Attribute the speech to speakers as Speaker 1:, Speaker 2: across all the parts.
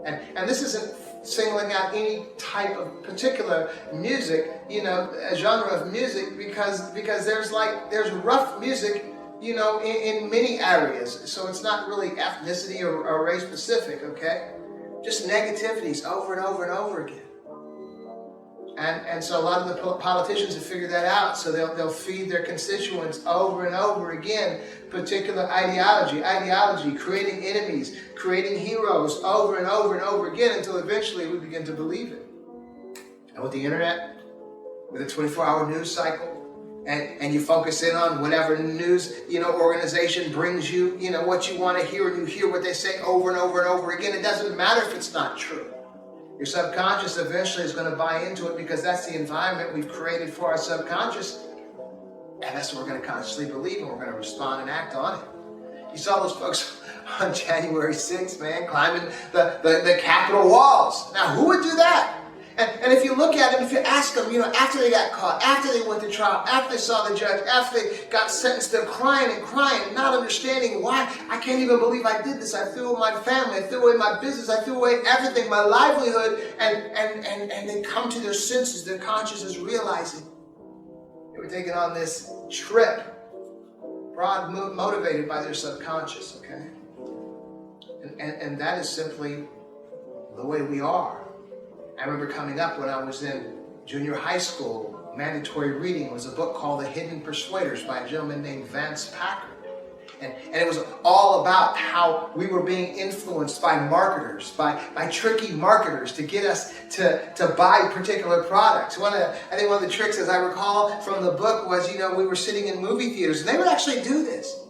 Speaker 1: And this isn't singling out any type of particular music, a genre of music, because there's rough music, in many areas. So it's not really ethnicity or race specific, okay? Just negativities over and over and over again. And so a lot of the politicians have figured that out, so they'll feed their constituents over and over again particular ideology, creating enemies, creating heroes over and over and over again until eventually we begin to believe it. And with the internet, with a 24-hour news cycle, and you focus in on whatever news organization brings you, what you want to hear, and you hear what they say over and over and over again. It doesn't matter if it's not true. Your subconscious eventually is going to buy into it, because that's the environment we've created for our subconscious. And that's what we're going to consciously believe, and we're going to respond and act on it. You saw those folks on January 6th, man, climbing the Capitol walls. Now, who would do that? And if you look at them, if you ask them, after they got caught, after they went to trial, after they saw the judge, after they got sentenced, they're crying and crying, not understanding why. I can't even believe I did this. I threw away my family. I threw away my business. I threw away everything, my livelihood. And they come to their senses. Their conscience is realizing they were taking on this trip, motivated by their subconscious, okay? And that is simply the way we are. I remember coming up when I was in junior high school, mandatory reading was a book called The Hidden Persuaders by a gentleman named Vance Packard. And it was all about how we were being influenced by marketers, by tricky marketers to get us to buy particular products. I think one of the tricks, as I recall from the book, was, we were sitting in movie theaters, and they would actually do this.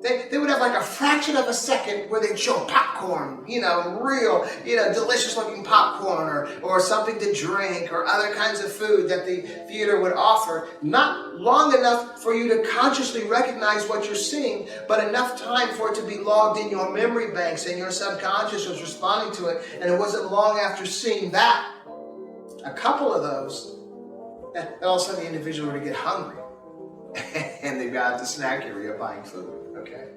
Speaker 1: They would have like a fraction of a second where they'd show popcorn, real, delicious looking popcorn or something to drink or other kinds of food that the theater would offer. Not long enough for you to consciously recognize what you're seeing, but enough time for it to be logged in your memory banks, and your subconscious was responding to it. And it wasn't long after seeing that, a couple of those, that all of a sudden the individual would get hungry and they got out the snack area buying food. Okay?